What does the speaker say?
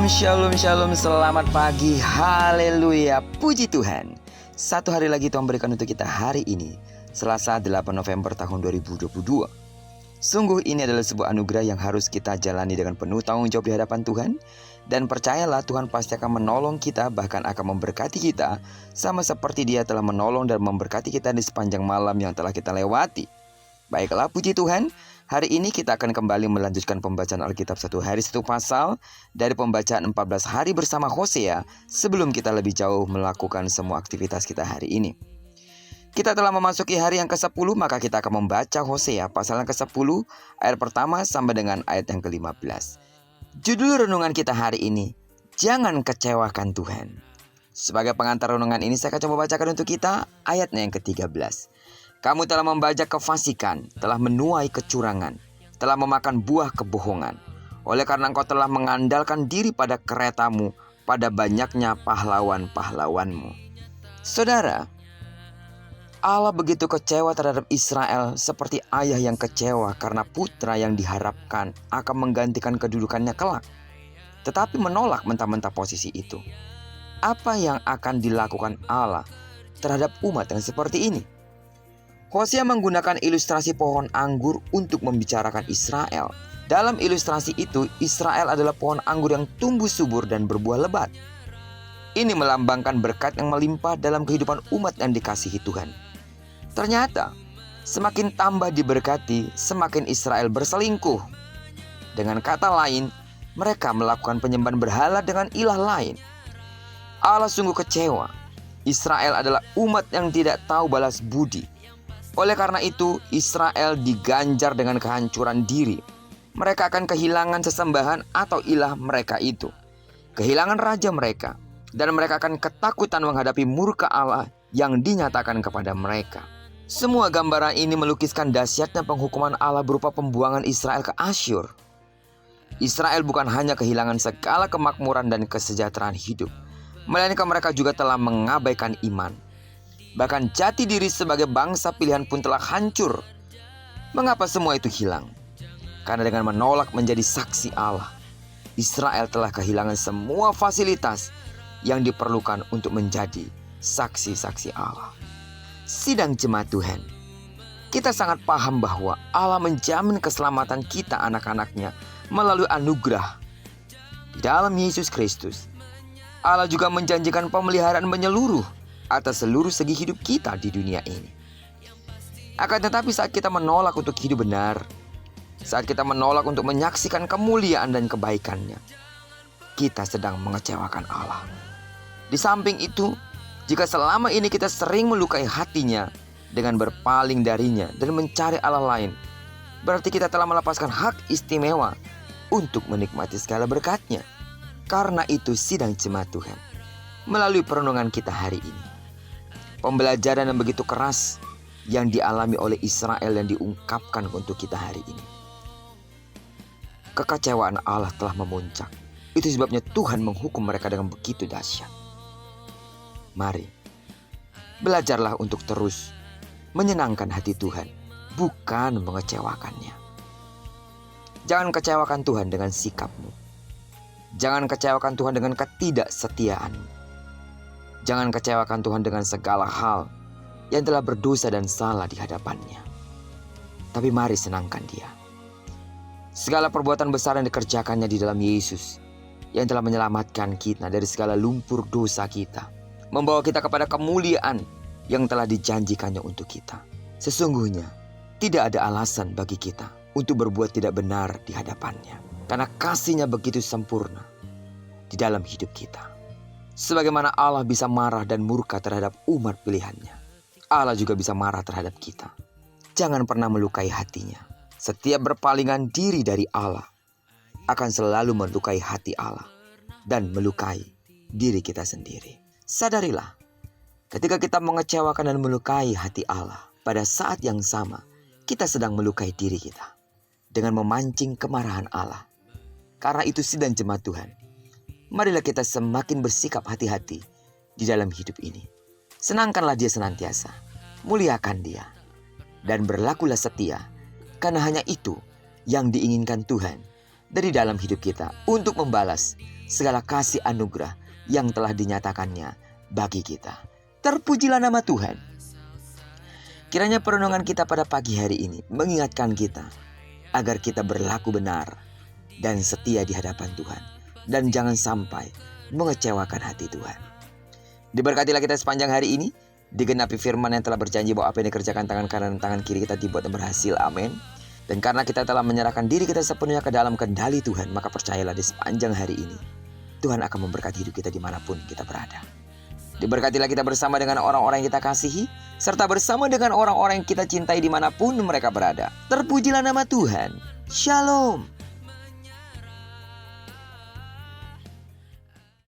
Shalom, selamat pagi, haleluya, puji Tuhan. Satu hari lagi Tuhan berikan untuk kita hari ini, Selasa 8 November tahun 2022. Sungguh ini adalah sebuah anugerah yang harus kita jalani dengan penuh tanggung jawab di hadapan Tuhan. Dan percayalah Tuhan pasti akan menolong kita, bahkan akan memberkati kita, sama seperti Dia telah menolong dan memberkati kita di sepanjang malam yang telah kita lewati. Baiklah, puji Tuhan. Hari ini kita akan kembali melanjutkan pembacaan Alkitab satu hari satu pasal dari pembacaan 14 hari bersama Hosea sebelum kita lebih jauh melakukan semua aktivitas kita hari ini. Kita telah memasuki hari yang ke-10, maka kita akan membaca Hosea pasal yang ke-10 ayat pertama sampai dengan ayat yang ke-15. Judul renungan kita hari ini, jangan kecewakan Tuhan. Sebagai pengantar renungan ini saya akan coba bacakan untuk kita ayatnya yang ke-13. Kamu telah membajak kefasikan, telah menuai kecurangan, telah memakan buah kebohongan. Oleh karena engkau telah mengandalkan diri pada keretamu, pada banyaknya pahlawan-pahlawanmu. Saudara, Allah begitu kecewa terhadap Israel seperti ayah yang kecewa karena putra yang diharapkan akan menggantikan kedudukannya kelak, tetapi menolak mentah-mentah posisi itu. Apa yang akan dilakukan Allah terhadap umat yang seperti ini? Hosea menggunakan ilustrasi pohon anggur untuk membicarakan Israel. Dalam ilustrasi itu, Israel adalah pohon anggur yang tumbuh subur dan berbuah lebat. Ini melambangkan berkat yang melimpah dalam kehidupan umat yang dikasihi Tuhan. Ternyata, semakin tambah diberkati, semakin Israel berselingkuh. Dengan kata lain, mereka melakukan penyembahan berhala dengan ilah lain. Allah sungguh kecewa. Israel adalah umat yang tidak tahu balas budi. Oleh karena itu, Israel diganjar dengan kehancuran diri. Mereka akan kehilangan sesembahan atau ilah mereka itu, kehilangan raja mereka, dan mereka akan ketakutan menghadapi murka Allah yang dinyatakan kepada mereka. Semua gambaran ini melukiskan dahsyatnya penghukuman Allah berupa pembuangan Israel ke Asyur. Israel bukan hanya kehilangan segala kemakmuran dan kesejahteraan hidup, melainkan mereka juga telah mengabaikan iman. Bahkan jati diri sebagai bangsa pilihan pun telah hancur. Mengapa semua itu hilang? Karena dengan menolak menjadi saksi Allah, Israel telah kehilangan semua fasilitas yang diperlukan untuk menjadi saksi-saksi Allah. Sidang jemaat Tuhan, kita sangat paham bahwa Allah menjamin keselamatan kita anak-anaknya melalui anugerah di dalam Yesus Kristus. Allah juga menjanjikan pemeliharaan menyeluruh atas seluruh segi hidup kita di dunia ini. Akan tetapi saat kita menolak untuk hidup benar, saat kita menolak untuk menyaksikan kemuliaan dan kebaikannya, kita sedang mengecewakan Allah. Di samping itu, jika selama ini kita sering melukai hatinya dengan berpaling darinya dan mencari Allah lain, berarti kita telah melepaskan hak istimewa untuk menikmati segala berkat-Nya. Karena itu sidang jemaat Tuhan, melalui perenungan kita hari ini, pembelajaran yang begitu keras yang dialami oleh Israel yang diungkapkan untuk kita hari ini. Kekecewaan Allah telah memuncak. Itu sebabnya Tuhan menghukum mereka dengan begitu dahsyat. Mari, belajarlah untuk terus menyenangkan hati Tuhan, bukan mengecewakannya. Jangan kecewakan Tuhan dengan sikapmu. Jangan kecewakan Tuhan dengan ketidaksetiaanmu. Jangan kecewakan Tuhan dengan segala hal yang telah berdosa dan salah di hadapan-Nya. Tapi mari senangkan Dia. Segala perbuatan besar yang dikerjakannya di dalam Yesus, yang telah menyelamatkan kita dari segala lumpur dosa kita, membawa kita kepada kemuliaan yang telah dijanjikannya untuk kita. Sesungguhnya tidak ada alasan bagi kita untuk berbuat tidak benar di hadapan-Nya, karena kasih-Nya begitu sempurna di dalam hidup kita. Sebagaimana Allah bisa marah dan murka terhadap umat pilihan-Nya, Allah juga bisa marah terhadap kita. Jangan pernah melukai hatinya. Setiap berpalingan diri dari Allah akan selalu melukai hati Allah dan melukai diri kita sendiri. Sadarilah, ketika kita mengecewakan dan melukai hati Allah, pada saat yang sama kita sedang melukai diri kita dengan memancing kemarahan Allah. Karena itu sidang jemaat Tuhan, marilah kita semakin bersikap hati-hati di dalam hidup ini. Senangkanlah Dia senantiasa, muliakan Dia, dan berlakulah setia, karena hanya itu yang diinginkan Tuhan dari dalam hidup kita untuk membalas segala kasih anugerah yang telah dinyatakannya bagi kita. Terpujilah nama Tuhan. Kiranya perenungan kita pada pagi hari ini mengingatkan kita agar kita berlaku benar dan setia di hadapan Tuhan. Dan jangan sampai mengecewakan hati Tuhan. Diberkatilah kita sepanjang hari ini. Digenapi firman yang telah berjanji bahwa apa yang dikerjakan tangan kanan dan tangan kiri kita dibuat dan berhasil. Amin. Dan karena kita telah menyerahkan diri kita sepenuhnya ke dalam kendali Tuhan, maka percayalah di sepanjang hari ini Tuhan akan memberkati hidup kita dimanapun kita berada. Diberkatilah kita bersama dengan orang-orang yang kita kasihi, serta bersama dengan orang-orang yang kita cintai dimanapun mereka berada. Terpujilah nama Tuhan. Shalom.